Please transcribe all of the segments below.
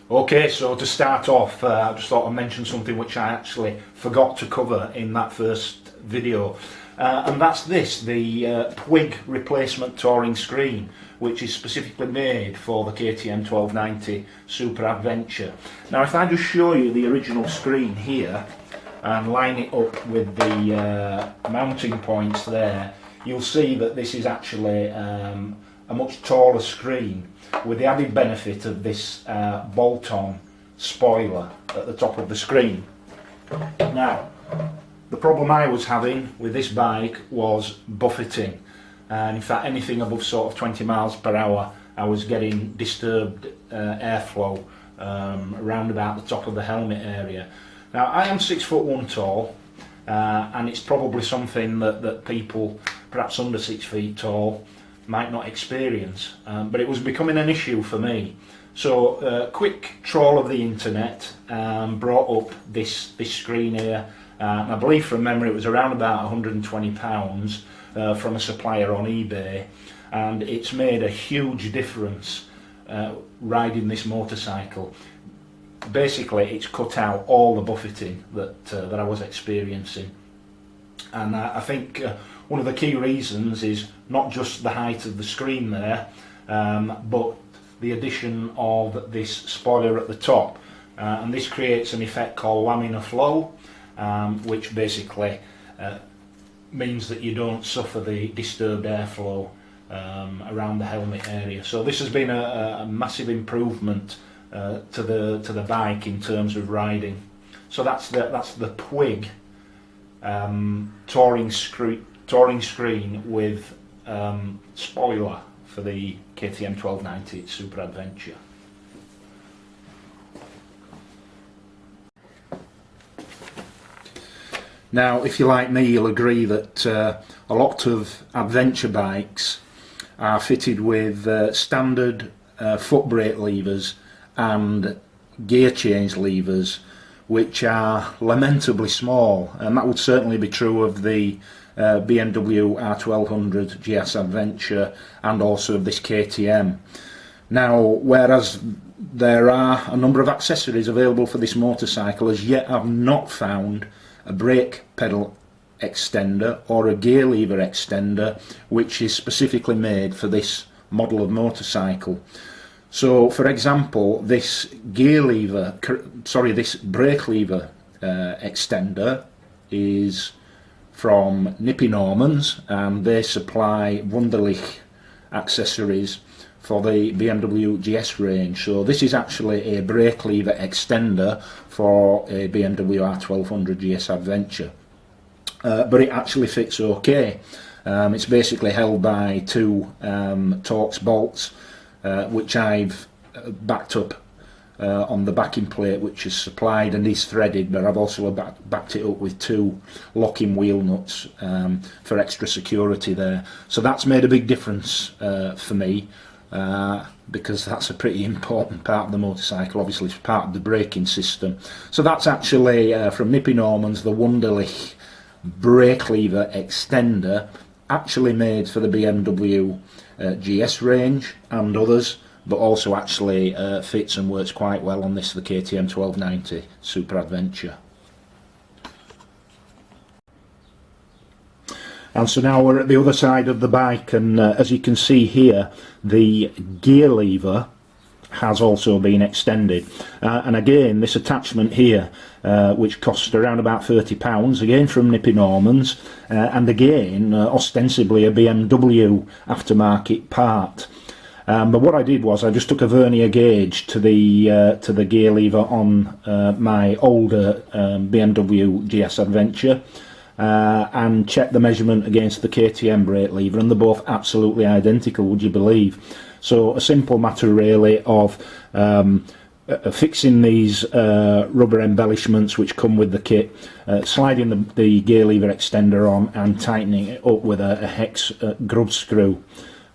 Okay, so to start off, I just thought I'd mention something which I actually forgot to cover in that first video, and that's this, the Twig replacement touring screen, which is specifically made for the KTM 1290 Superadventure. Now if I just show you the original screen here and line it up with the mounting points there, you'll see that this is actually a much taller screen, with the added benefit of this bolt-on spoiler at the top of the screen. Now, the problem I was having with this bike was buffeting, and in fact anything above sort of 20 miles per hour I was getting disturbed airflow around about the top of the helmet area. Now I am 6'1" tall, and it's probably something that people perhaps under 6 feet tall might not experience, but it was becoming an issue for me. So quick trawl of the internet brought up this screen here, and I believe from memory it was around about £120 from a supplier on eBay, and it's made a huge difference riding this motorcycle. Basically it's cut out all the buffeting that I was experiencing, and I think one of the key reasons is not just the height of the screen there, but the addition of this spoiler at the top, and this creates an effect called laminar flow, which basically means that you don't suffer the disturbed airflow around the helmet area. So this has been a massive improvement to the bike in terms of riding. So that's the Twig touring screen with spoiler for the KTM 1290 Superadventure. Now, if you're like me, you'll agree that a lot of adventure bikes are fitted with standard foot brake levers and gear change levers, which are lamentably small, and that would certainly be true of the BMW R1200 GS Adventure and also of this KTM. Now, whereas there are a number of accessories available for this motorcycle, as yet I've not found a brake pedal extender or a gear lever extender which is specifically made for this model of motorcycle. So for example, this brake lever extender is from Nippy Normans, and they supply Wonderlic accessories for the BMW GS range. So this is actually a brake lever extender for a BMW R1200 GS Adventure, but it actually fits okay. It's basically held by two Torx bolts, which I've backed up on the backing plate, which is supplied and is threaded, but I've also backed it up with two locking wheel nuts for extra security there. So that's made a big difference for me, because that's a pretty important part of the motorcycle. Obviously it's part of the braking system. So that's actually from Nippy Normans, the Wonderlic brake lever extender, actually made for the BMW GS range and others, but also actually fits and works quite well on this, the KTM 1290 Superadventure. And so now we're at the other side of the bike, and as you can see here, the gear lever has also been extended, and again this attachment here, which cost around about £30, again from Nippy Normans, and again ostensibly a BMW aftermarket part. But what I did was I just took a vernier gauge to the gear lever on my older BMW GS Adventure, and checked the measurement against the KTM brake lever, and they're both absolutely identical, would you believe? So a simple matter really of fixing these rubber embellishments which come with the kit, sliding the gear lever extender on and tightening it up with a hex grub screw.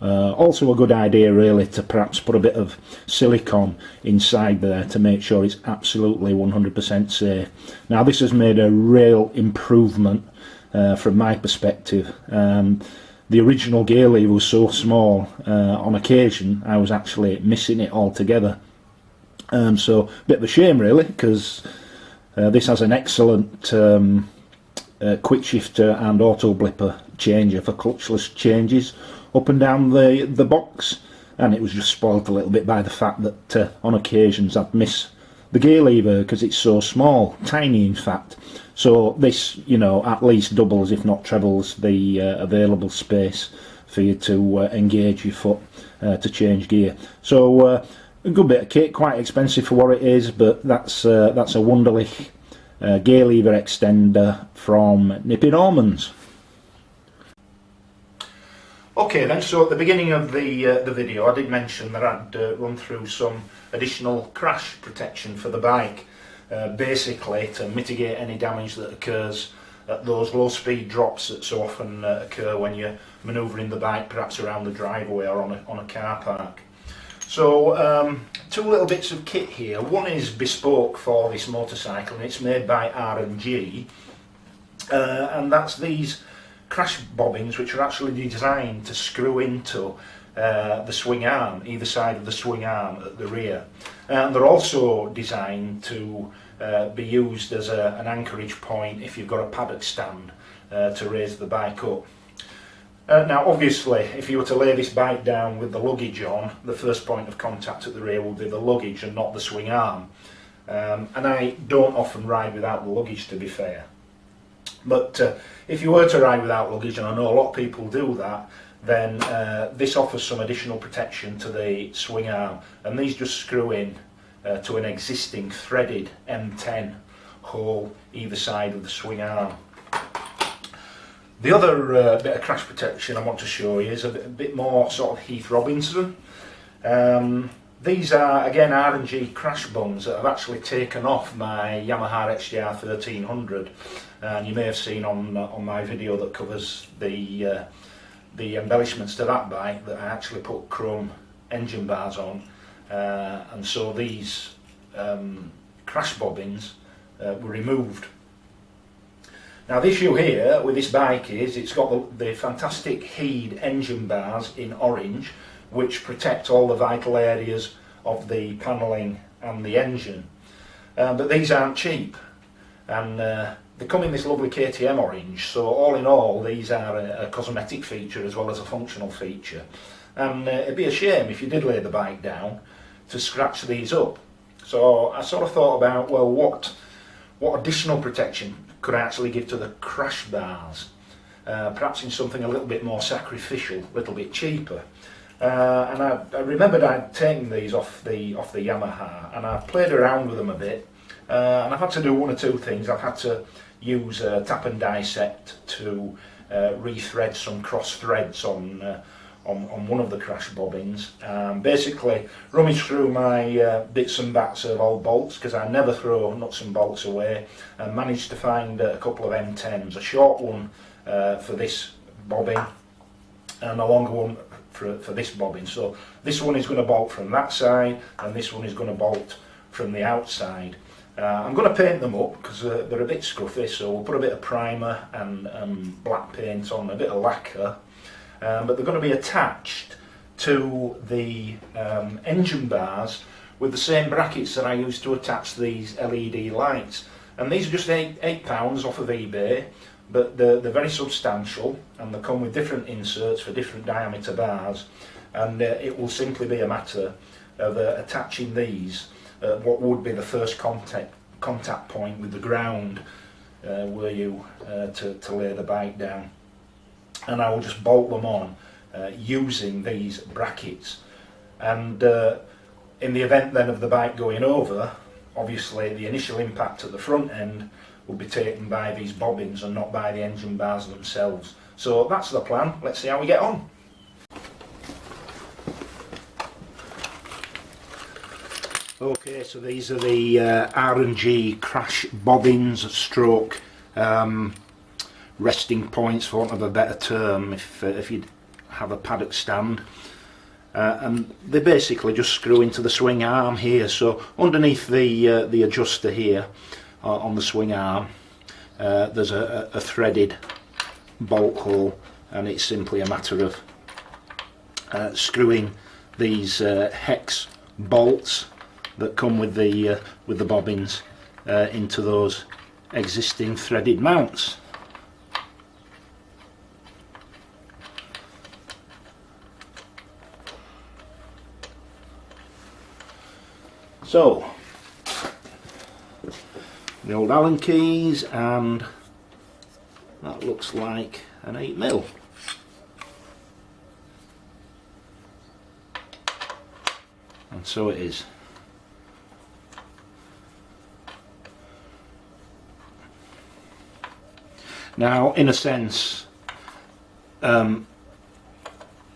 Also a good idea really to perhaps put a bit of silicone inside there to make sure it's absolutely 100% safe. Now this has made a real improvement from my perspective. The original gear lever was so small, on occasion I was actually missing it altogether. So a bit of a shame really, because this has an excellent quick shifter and auto blipper changer for clutchless changes up and down the box, and it was just spoilt a little bit by the fact that on occasions I'd miss the gear lever because it's so small, tiny in fact. So this, you know, at least doubles if not trebles the available space for you to engage your foot to change gear. So a good bit of kit, quite expensive for what it is, but that's a Wonderlic gear lever extender from Nippy Normans. Okay then, so at the beginning of the video I did mention that I'd run through some additional crash protection for the bike, basically to mitigate any damage that occurs at those low speed drops that so often occur when you're manoeuvring the bike perhaps around the driveway or on a car park. So two little bits of kit here. One is bespoke for this motorcycle and it's made by Allergy, and that's these crash bobbins which are actually designed to screw into the swing arm, either side of the swing arm at the rear. And they're also designed to be used as an anchorage point if you've got a paddock stand to raise the bike up. Now obviously if you were to lay this bike down with the luggage on, the first point of contact at the rear would be the luggage and not the swing arm. And I don't often ride without the luggage, to be fair. But if you were to ride without luggage, and I know a lot of people do that, then this offers some additional protection to the swing arm, and these just screw in to an existing threaded M10 hole either side of the swing arm. The other bit of crash protection I want to show you is a bit more sort of Heath Robinson. These are again R&G crash buns that I've actually taken off my Yamaha XJR 1300, and you may have seen on my video that covers the embellishments to that bike that I actually put chrome engine bars on, and so these crash bobbins were removed. Now the issue here with this bike is it's got the fantastic Heed engine bars in orange, which protect all the vital areas of the panelling and the engine, but these aren't cheap, and they come in this lovely KTM orange, so all in all these are a cosmetic feature as well as a functional feature, and it'd be a shame if you did lay the bike down to scratch these up. So I sort of thought about, well, what additional protection could I actually give to the crash bars, perhaps in something a little bit more sacrificial, a little bit cheaper. And I remembered I'd taken these off the Yamaha, and I've played around with them a bit, and I've had to do one or two things. I've had to use a tap and dissect to rethread some cross threads on one of the crash bobbins, basically rummage through my bits and bats of old bolts, because I never throw nuts and bolts away, and managed to find a couple of M10s, a short one for this bobbin and a longer one for this bobbin. So this one is going to bolt from that side and this one is going to bolt from the outside. I'm going to paint them up because they're a bit scruffy, so we'll put a bit of primer and black paint on, a bit of lacquer, but they're going to be attached to the engine bars with the same brackets that I used to attach these LED lights, and these are just £8 off of eBay, but they're very substantial, and they come with different inserts for different diameter bars, and it will simply be a matter of attaching these what would be the first contact point with the ground were you to lay the bike down, and I will just bolt them on using these brackets. And in the event then of the bike going over, obviously the initial impact at the front end will be taken by these bobbins and not by the engine bars themselves. So that's the plan. Let's see how we get on. Okay, so these are the R&G crash bobbins stroke resting points, for want of a better term, if you have a paddock stand, and they basically just screw into the swing arm here. So underneath the adjuster here on the swing arm, there's a threaded bolt hole, and it's simply a matter of screwing these hex bolts that come with the bobbins into those existing threaded mounts. So the old Allen keys, and that looks like an 8mm. And so it is. Now, in a sense,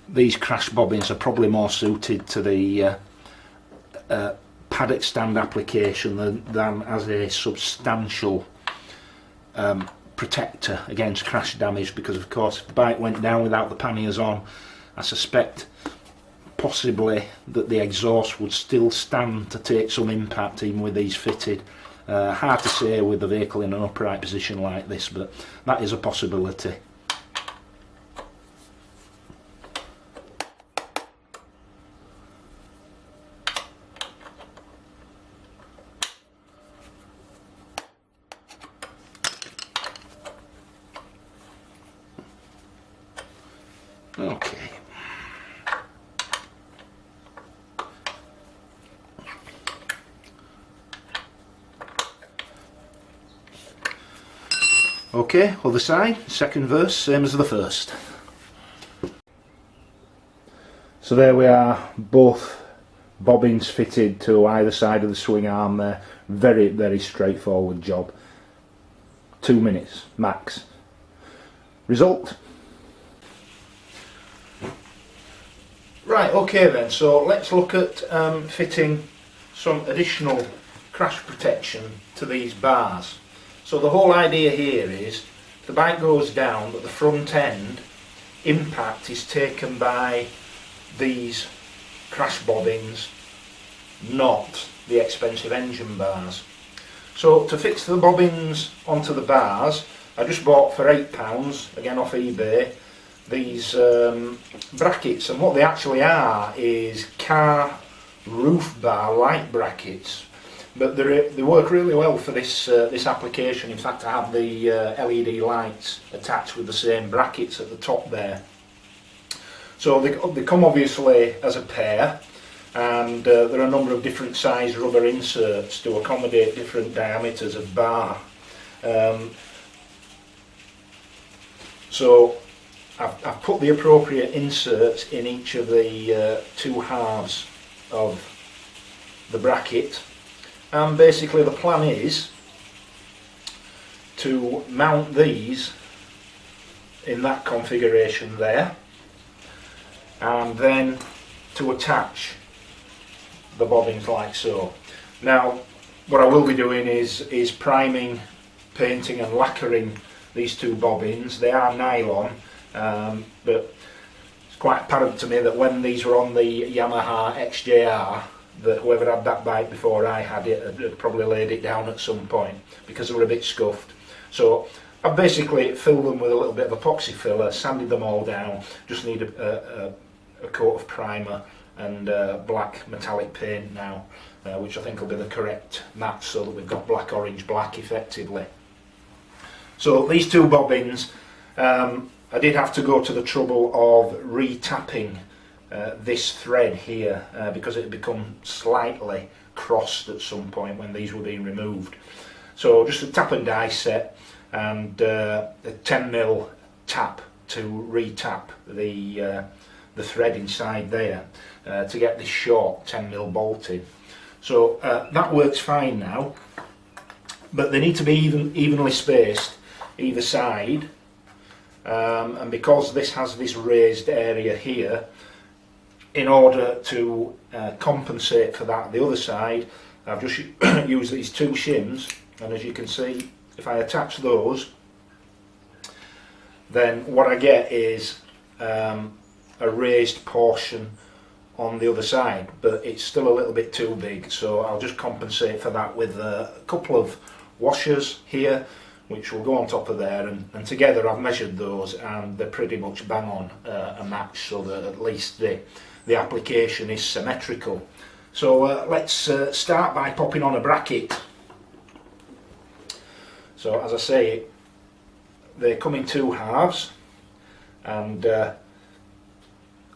these crash bobbins are probably more suited to the paddock stand application than as a substantial protector against crash damage, because of course if the bike went down without the panniers on, I suspect possibly that the exhaust would still stand to take some impact even with these fitted. Hard to say with the vehicle in an upright position like this, but that is a possibility. Okay. Okay, other side, second verse, same as the first. So there we are, both bobbins fitted to either side of the swing arm there. Very, very straightforward job. 2 minutes max. Result. Right, okay then, so let's look at fitting some additional crash protection to these bars. So the whole idea here is the bike goes down, but the front end impact is taken by these crash bobbins, not the expensive engine bars. So to fix the bobbins onto the bars, I just bought for £8, again off eBay, these brackets, and what they actually are is car roof bar light brackets, but they work really well for this this application. In fact, I have the LED lights attached with the same brackets at the top there. So they come obviously as a pair, and there are a number of different size rubber inserts to accommodate different diameters of bar. So I've put the appropriate inserts in each of the two halves of the bracket, and basically the plan is to mount these in that configuration there, and then to attach the bobbins like so. Now what I will be doing is priming, painting and lacquering these two bobbins. They are nylon, but it's quite apparent to me that when these were on the Yamaha XJR, that whoever had that bike before I had it had probably laid it down at some point because they were a bit scuffed. So I've basically filled them with a little bit of epoxy filler, sanded them all down, just need a coat of primer and black metallic paint now, which I think will be the correct match, so that we've got black, orange, black effectively. So these two bobbins, I did have to go to the trouble of re-tapping this thread here because it had become slightly crossed at some point when these were being removed. So just a tap and die set and a 10mm tap to re-tap the thread inside there to get this short 10mm bolted. So that works fine now, but they need to be evenly spaced either side, and because this has this raised area here, in order to compensate for that the other side, I've just used these two shims, and as you can see, if I attach those, then what I get is a raised portion on the other side, but it's still a little bit too big, so I'll just compensate for that with a couple of washers here, which will go on top of there, and together I've measured those and they're pretty much bang on a match, so that at least the application is symmetrical. So let's start by popping on a bracket. So as I say, they come in two halves, and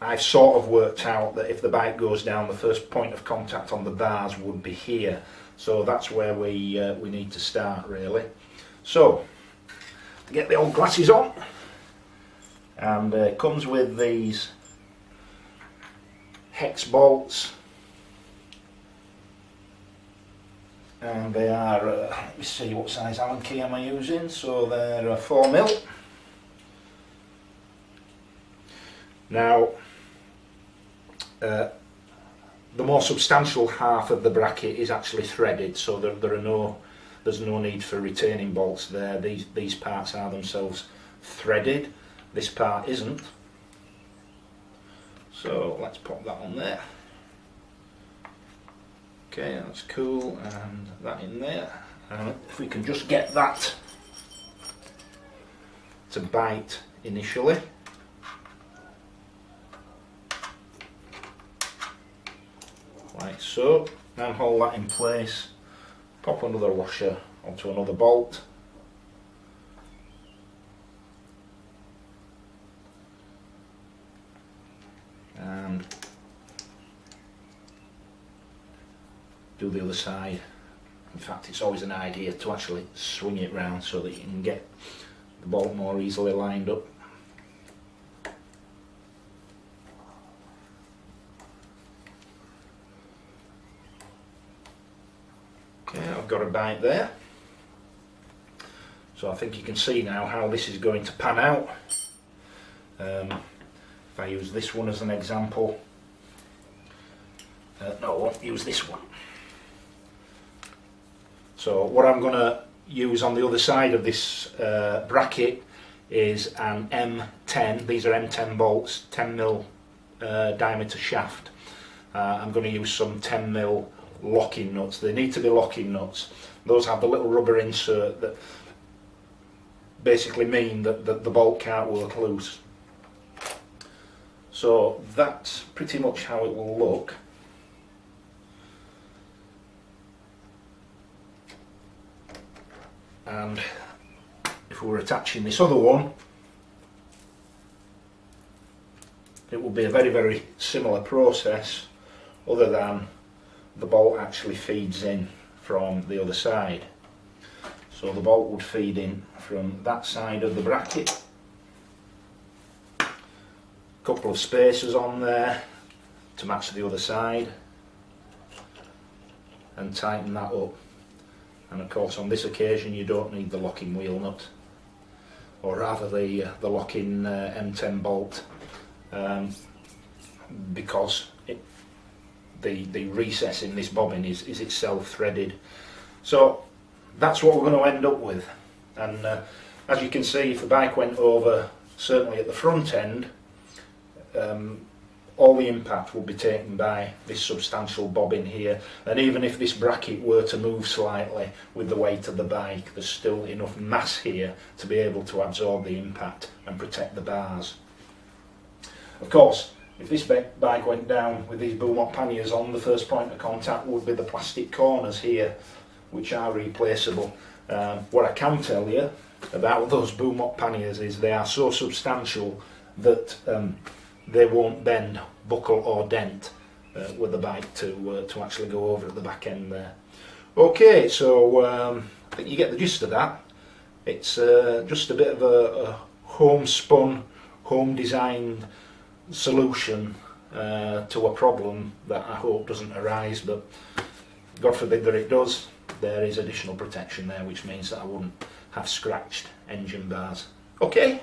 I've sort of worked out that if the bike goes down, the first point of contact on the bars would be here. So that's where we need to start really. So get the old glasses on, and it comes with these hex bolts, and they are, let me see what size Allen key am I using, so they're 4mm. Now the more substantial half of the bracket is actually threaded, so there's no need for retaining bolts there. These parts are themselves threaded, this part isn't. So let's pop that on there. Okay, that's cool, and that in there. And if we can just get that to bite initially. Like so, and hold that in place. Pop another washer onto another bolt. And do the other side. In fact, it's always an idea to actually swing it round so that you can get the bolt more easily lined up. Okay, I've got a bite there. So I think you can see now how this is going to pan out. If I use this one as an example, no, I won't use this one. So what I'm going to use on the other side of this bracket is an M10. These are M10 bolts, 10mm diameter shaft. I'm going to use some 10mm locking nuts. They need to be locking nuts. Those have the little rubber insert that basically mean that the bolt can't work loose. So that's pretty much how it will look. And if we were attaching this other one, it will be a very, very similar process, other than the bolt actually feeds in from the other side. So the bolt would feed in from that side of the bracket. A couple of spacers on there to match the other side, and tighten that up. And of course on this occasion you don't need the locking wheel nut, or rather the locking M10 bolt, because the recess in this bobbin is itself threaded. So that's what we're going to end up with. And as you can see, if the bike went over, certainly at the front end, all the impact will be taken by this substantial bobbin here, and even if this bracket were to move slightly with the weight of the bike, there's still enough mass here to be able to absorb the impact and protect the bars. Of course, if this bike went down with these boom-op panniers on, the first point of contact would be the plastic corners here, which are replaceable. What I can tell you about those boom-op panniers is they are so substantial that they won't bend, buckle or dent with the bike to actually go over at the back end there. Okay, so I think you get the gist of that. It's just a bit of a homespun, home-designed solution to a problem that I hope doesn't arise, but God forbid that it does. There is additional protection there, which means that I wouldn't have scratched engine bars. Okay.